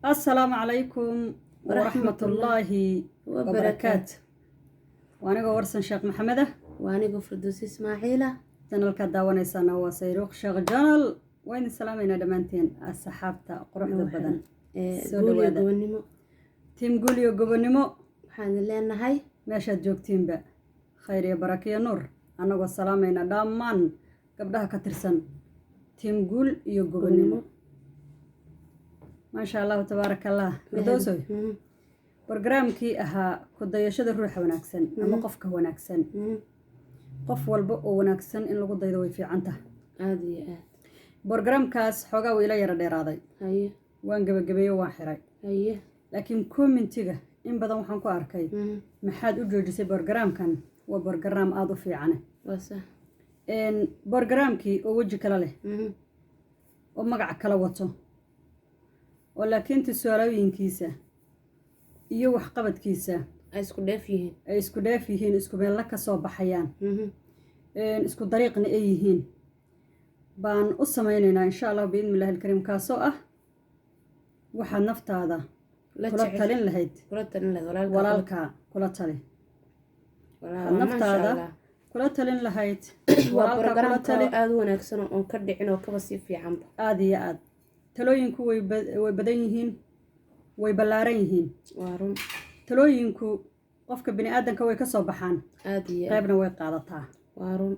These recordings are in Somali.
السلام عليكم ورحمة الله وبركاته. وأنا ورسن شيخ محمد وأنا فردوس إسماعيلة. جنال كداواني سنة وسيروق شيخ جنال. وين السلامين دمانتين السحابة قروح البدن قولي قبنمو تيم قولي قبنمو waxaan leenahay meeshaad joogtiinba khayr iyo barako iyo nuur annagoo salaamayna dhammaan gabdhaha ka tirsan tiim guul iyo gobonimo maasha allahu tabaaraka allah gudoosoy barnaamijkii ahaa ku dayashada ruuxa wanaagsan ama qofka wanaagsan qof walba oo wanaagsan in lagu daydo way fiican tahay aad iyo aad barnaamijkaas xoogaa wuu ila yara dheeraaday haye waan gabagabeeyo waan xiray haye laakiin commentiga in badan waxaan ku arkay maxaad u joojisay barnaamijkan waa barnaamij aad u fiican wasa barnaamijkii oo waji kala leh oo magac kala wato oo laakiin tusaalooyinkiisa iyo wax qabadkiisa ay isku dheef yihiin isku meel ka soo baxayaan isku dariiqna ay yihiin baan u samaynaynaa insha Allah biidmillahi alkariim kaasoo ah waxaad naftaada kula talin lahayd walaalka kula tali naftaada kula talin lahayd walaalka kula tali aad wanaagsan oo ka dhicin oo kaba si fiican aad iyo aad talooyinku way badan yihiin way ballaaran yihiin waarun talooyinku qofka bini aadanka way ka soo baxaan aad iyo qaybna way qaadataa waarun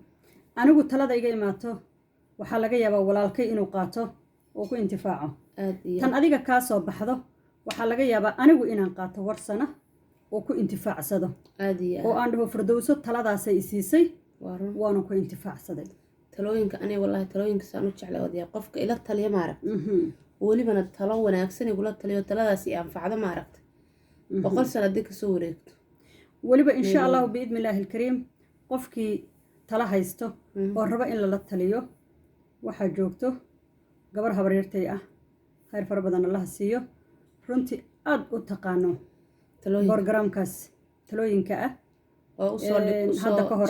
anigu talada iga imaato waxaa laga yaabaa walaalkay inuu qaato oo ku intifaaco aad iyo tan adiga ka soo baxdo waxaa laga yaabaa anigu inaan qaato warsana oo ku intifaacsado aad iyo oo aan dhaho Firdawso taladaasay isiisay waarun waana ku intifaacsaday talooyinka aniga wallahi talooyinka saan u jeclay wadiya qofka ila taliya maarag walibana talo wanaagsan igula taliyo taladaasi anfacdo maaragta boqol sano dib ka soo wareegto waliba insha Allah biidmillahi alkariim qofkii tala haysto oo raba in la taliyo waxa joogto gabar habaryartay ah khayr far badan Allah siiyo runtii aad u taqaano barnaamijkaas talooyinka ah oo u soo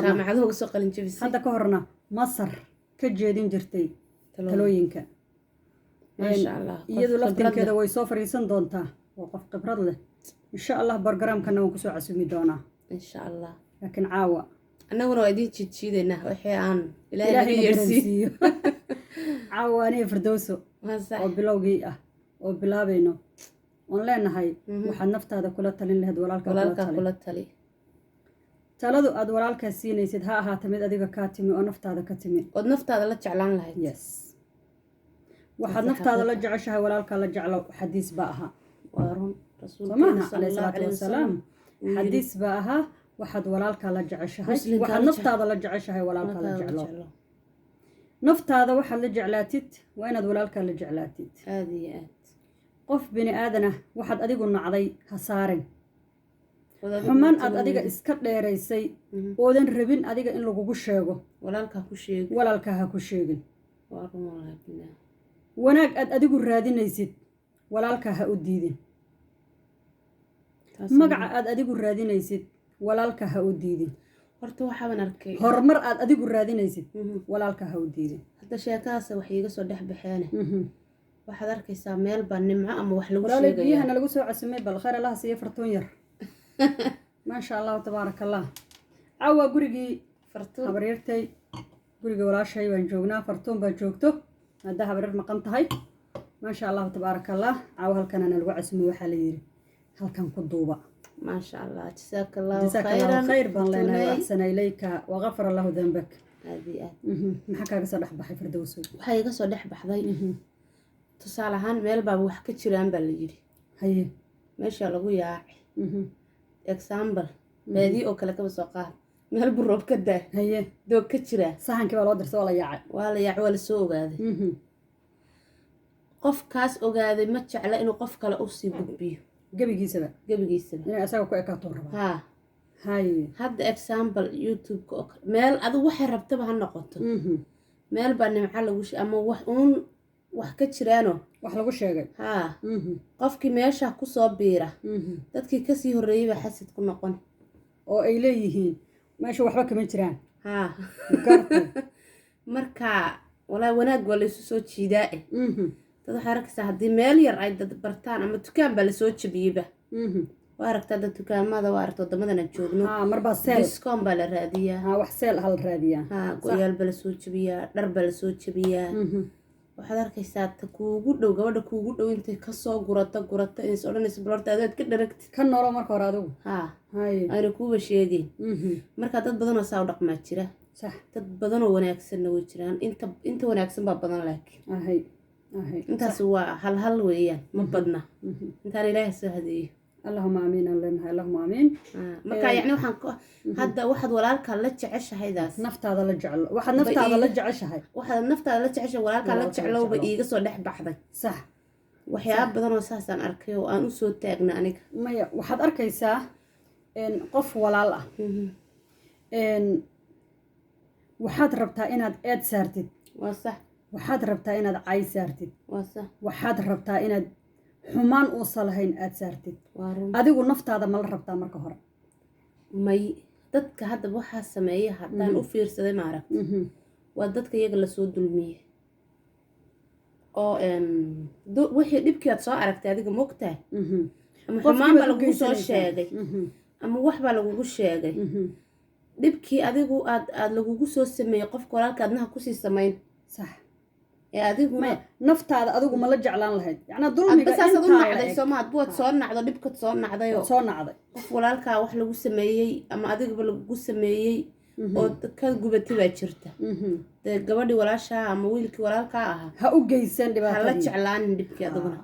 jaamacadaha uga soo qalin jabisay hadda ka horna Masar ka jeedin jirtay talooyinka masha Allah iyadoo laftinkeeda way soo fariisan doontaa oo qof khibrad leh insha Allah barnaamijkana waan ku soo casumi doonaa insha Allah laakiin caawa annaguna waa idin jiidjiideynaa wixii aan ilaahay yeersiiyo caawa anay Firdawso oo bilowgii ah oo bilaabayno on leenahay waxaad naftaada kula talin lahayd walaalka kula tali taladu aad walaalka siinaysid ha ahaato mid adiga ka timi oo naftaada ka timi oo naftaada la jeclaan lahayd yes waxaad naftaada la jeceshahay walaalka la jeclo xadiis baa aha waarun rasuulka sallallahu alayhi wasallam xadiis baa aha waxaad walaalka la jeceshahay waxaad naftaada la jeceshahay walaalka la jeclo naftaada waxaad la jeclaatid waa inaad walaalka la jeclaatid aad iyo aad qof bini aadana waxaad adigu nacday ha saarin xumaan aad adiga iska dheeraysay oodan rabin adiga in lagugu sheego walaalka ha ku sheegin wanaag aad adigu raadinaysid walaalka ha u diidin magaca aad adigu raadinaysid walaalka ha u diidin horta waxaan arkay horumar aad adigu raadinaysid walaalka ha u diidin hadda sheekadaas wax iiga soo dhex baxeen waxaad arkaysaa meel baa nimco ama wax lagu sheegayo walaalkiyahana lagu soo casimay bal khayr Allah siiyo fartoon yar maasha Allah tabaaraka Allah caawa gurigii fartoon habaryartay guriga walaashay waan joognaa fartoon baa joogto hadda habaryar maqan tahay maasha Allah tabaaraka Allah caawa halkan ana lagu casimo waxa la yiri halkan ku duuba maasha Allah jazakallahu khayr baan leenahay ahsan ilayka wa ghafara Allah dhanbak aadi aad maxaa kaaga soo dhex baxay Firdawso waxa iga soo dhex baxday tusaale ahaan meel baa wax ka jiraan baa la yiri haye meesha lagu yaacay example baadi oo kale ka soo qaad meel buu roob ka daa haye doog ka jira saxankii waa loo dirtay waa la yaacay waa la soo ogaaday qofkaas ogaaday ma jecla inuu qof kale u sii gudbiyo gabigiisaba inay asaga ku ekaato raba ha haye hadda example YouTube ka meel adigu waxay rabtaba ha noqoto meel baa nimco lagu ama wax ka jiraano wax lagu sheegay ha qofkii meesha ku soo biira dadkii ka sii horeeyay baa xasid ku noqon oo ay leeyihiin meesha waxba kama jiraan ha marka wala wanaag wala isu soo jiidaa dad waxaa arkaysaa haddii meel yar ay dad bartaan ama dukaan baa lasoo jabiyeyba waa aragtaa dad dukaamada waa aragta wadamadan aan joogno marbaa seel discount baa la raadiyaa wax seel hal raadiyaa goyaal baa lasoo jabiyaa dhar baa lasoo jabiyaa waxaad arkaysaa ta kuugu dhow gabadha kuugu dhow intay kasoo gurata inays odhanaysa balorta adaad ka dharagtid ka noolo marka hore adigu ayna kuuba sheegeen marka dad badanoo saa u dhaqmaa jira dad badanoo wanaagsanna way jiraan inta wanaagsan baa badan laakiin intaas waa hal weeyaan ma badna intaan ilaahay soo hadeeyo allahuma amiin aan leenahay allahuma amiin marka yacni waxaan hadda waxaad walaalkaa la jeceshahaydaas naftaada la jeclo waxaad naftaada la jeceshahay walaalkaa la jeclowba iiga soo dhex baxday sax waxyaaba badan oo saasaan arkay oo aan usoo taagna aniga maya waxaad arkaysaa qof walaal ah waxaad rabtaa inaad eed saartid waa sax waxaad rabtaa inaad cay saartid waa sax waxaad rabtaa inaad xumaan uusan lahayn aad saartid adigu naftaada ma la rabtaa marka hore may dadka hadda waxaa sameeya haddaan u fiirsaday maaragta waa dadka iyaga lasoo dulmiyey oo wixii dhibkii aad soo aragtay adiga mogtahay ama xumaan baa lagugu soo sheegay ama wax baa lagugu sheegay dhibkii adigu aad lagugu soo sameeyey qofka walaalka adnaha kusii samayn sax adigu naftaada adigu ma la jeclaan lahayd yacnaa dulmiga intaad u nacday soomaad buad soo nacdo dhibkad soo nacdayoo soo nacday qof walaalkaa wax lagu sameeyey ama adigaba lagugu sameeyey oo ka gubatay baa jirta dee gabadhii walaashaa ama wiilkii walaalkaa ahaa ha u geysan dhibaatada ha la jeclaanin dhibkii adiguna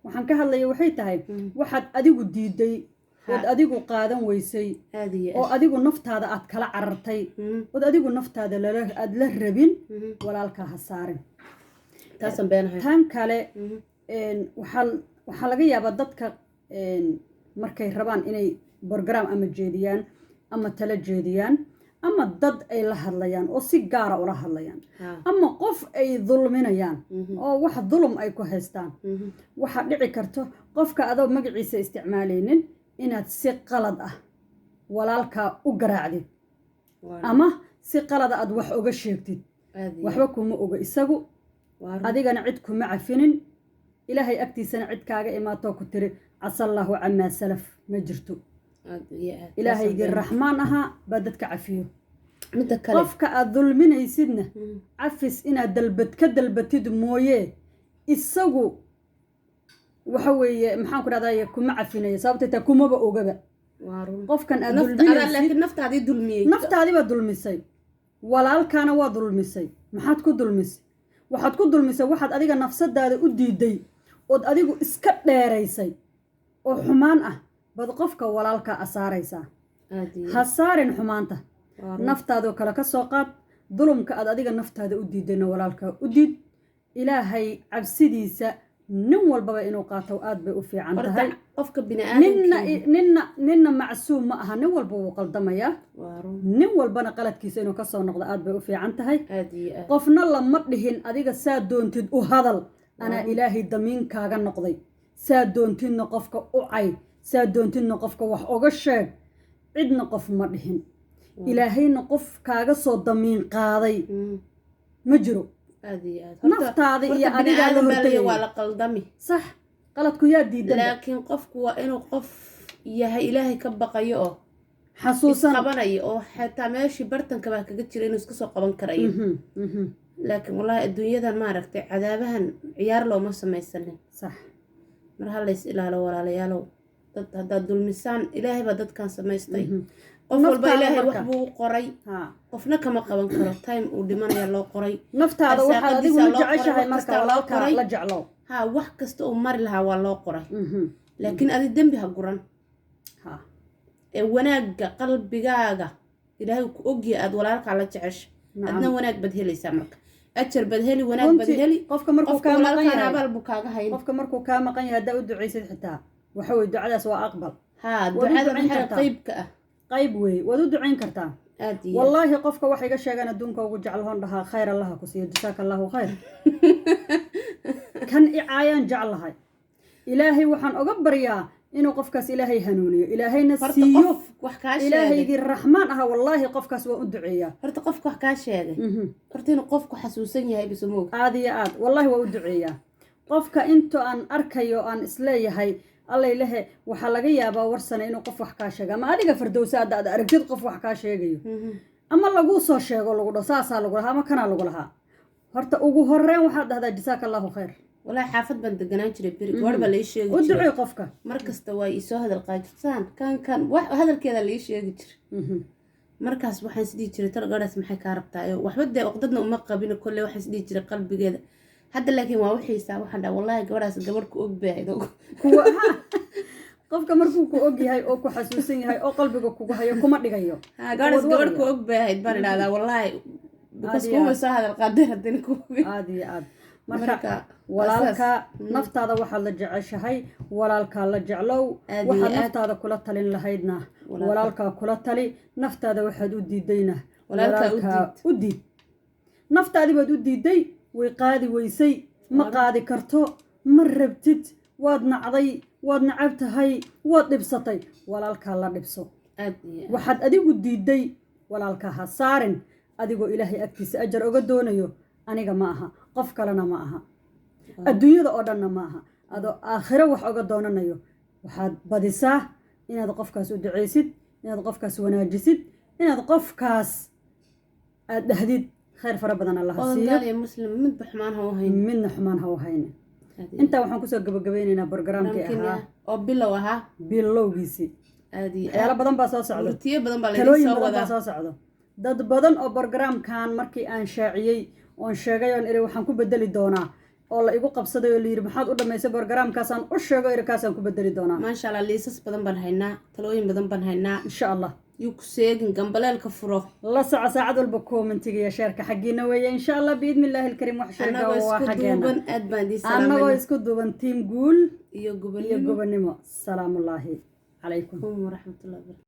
waxaan ka hadlaya waxay tahay waxaad adigu diiday ood adigu qaadan weysay oo adigu naftaada aad kala carartay ood adigu naftaada aad la rabin walaalkaa ha saarin taasan beenahay tan kale waxaa laga yaabaa dadka markay rabaan inay program ama jeediyaan ama tala jeediyaan ama dad ay la hadlayaan oo si gaara ula hadlayaan ama qof ay dulminayaan oo wax dulum ay ku haystaan waxaa dhici karto qofka adoo magaciisa isticmaalaynin inaad si qalad ah walaalkaa u garaacdid ama si qalada aad wax oga sheegtid waxba kuma oga isagu adigana cid kuma cafinin ilaahay agtiisana cid kaaga imaatoo ku tiri casallaahu camaa salaf ma jirto ilaahaygii raxmaan ahaa baa dadka cafiyo qofka aad dulminaysidna cafis inaad ka dalbatid mooye isagu waxa weeye maxaan ku dhahdaa kuma cafinaya sababtay taa kumaba ogaba qofkan aad dulminaysid naftaadiba dulmisay walaalkaana waa dulmisay maxaad ku dulmisay waxaad ku dulmisay waxaad adiga nafsadaada u diiday ood adigu iska dheeraysay oo xumaan ah bad qofka walaalkaa asaaraysaa ha saarin xumaanta naftaadoo kale ka soo qaad dulumka aad adiga naftaada u diidayna walaalkaa u diid ilaahay cabsidiisa nin walbaba inuu qaato aad bay u fiican tahay qofka ninna macsuum ma aha nin walba wuu qaldamayaa nin walbana qaladkiisa inuu kasoo noqdo aad bay u fiican tahay qofna lama dhihin adiga saa doontid u hadal anaa ilaahay damiinkaaga noqday saa doontidna qofka u cay saa doontidna qofka wax oga sheeg cidna qof ma dhihin ilaahayna qof kaaga soo damiin qaaday ma jiro naftaada iyo adigaa la hortagay waa la qaldami sax qaladku yaa diidan laakiin qofku waa inuu qof yahay ilaahay ka baqayo oo xasuusan qabanayo oo xataa meeshii bartanka baa kaga jira inuu iska soo qaban karayo laakiin wallaahi adduunyadan maaragtay cadaabahan ciyaar looma samaysanin sax mar ha lays ilaalo walaalayaalow dad haddaad dulmisaan ilaahay baa dadkan samaystay qof walba ilaahay wax buu u qoray qofna kama qaban karo time uu dhimanaya loo qoray naftaada waxaad adigu jeceshahay marka walaalkaa la jeclo wax kasta uu mari lahaa waa loo qoray laakiin adi dembi ha guran ee wanaagga qalbigaaga ilaahay ku ogya aad walaalkaa la jecesha adna wanaag bad helaysaa marka ajar bad heli wanaag bad heli qofka markuu kaa maqan yahay abaal buu kaaga hayn qofka markuu kaa maqan yahay haddaa u ducaysid xitaa waxa weeye ducadaas waa aqbal ducada maxaa qaybka ah qayb weeye waad u ducayn kartaa wallaahi qofka wax iga sheegaan adduunka ugu jecel hoon dhahaa khayr allaha ku siiyo jasaaka allahu khayr kan icaayaan jeclahay ilaahay waxaan oga baryaa inuu qofkaas ilaahay hanuuniyo ilaahayna siiyo ilaahaygii raxmaan aha wallaahi qofkaas waan u duceeyaa horta qofka wax kaa sheegay horta inuu qofku xasuusan yahay bisamoog aad iyo aad wallaahi waa u duceeyaa qofka inta aan arkayo aan isleeyahay allay lehe waxaa laga yaabaa warsana inuu qof wax kaa sheega ama adiga Firdowsa aad aragtid qof wax kaa sheegayo ama lagu soo sheego lagu dhaho saasaa lagu lahaa ama kanaa lagu lahaa horta ugu horreyn waxaad dhahdaa jazaakallaahu khayr walaa xaafad baan deganaan jiray beri gabadh baa la ii sheegi u jiray ducee qofka markasta waa ii soo hadal qaajirtaan kan wax hadalkeeda la ii sheegi jiray markaas waxaan isdhihi jiray tar gabadhaas maxay kaa rabtaa waxba dee waqdadna uma qabin kolley waxaan isdhihi jiray qalbigeeda hadda laakiin waa wixiisaa waxaan dhaha wallaahi gabadhaas gabadh ku og baahayd kuwa qofka markuu ku og yahay oo ku xasuusan yahay oo qalbiga kugu hayo kuma dhigayo gabadhaas gabadh ku og baahayd baan idhahdaa wallaahi because kuma soo hadal qaaday haddana ku aad iyo aad marka walaalka naftaada waxaad la jeceshahay walaalkaa la jeclow waxaad naftaada kula talin lahaydna walaalkaa kula tali naftaada waxaad u diidayna walaalkaa u diid naftaadii baad u diiday way qaadi weysay ma qaadi karto ma rabtid waad nacday waad nacab tahay waad dhibsatay walaalkaa la dhibso waxaad adigu diiday walaalkaa ha saarin adigoo ilaahay agtiisa ajar oga doonayo aniga ma aha qof kalena ma aha adduunyada oo dhanna ma aha adoo aakhiro wax oga doonanayo waxaad badisaa inaad qofkaas u ducaysid inaad qofkaas wanaajisid inaad qofkaas aad dhahdid khayr fara badan Allah siiyo muslim midba xumaan ha u hayn midna xumaan ha u hayn inta waxaan kusoo gabagabeynaynaa barnaamijkii ahaa oo bilow ahaa bilowgiisii aadi aala badan baa soo socdo tiyo badan baa la soo wada soo socdo dad badan oo barnaamijkan markii aan shaaciyay oon sheegay oon iri waxaan ku bedeli doonaa oo la igu qabsaday oo la yiri maxaad u dhameysay barnaamijkaasaan u sheego irkaasaan ku bedeli doonaa ma sha Allah liisas badan baan haynaa talooyin badan baan haynaa insha Allah يوك سيجن جنبلالك فرو الله ساعد والبكومنت يا شركة حقنا ويا إن شاء الله بإذن الله الكريم وحشرنا وحقنا أنا ويسكو دوبن تيم قول يا جبني السلام الله عليكم ورحمة الله وبركاته.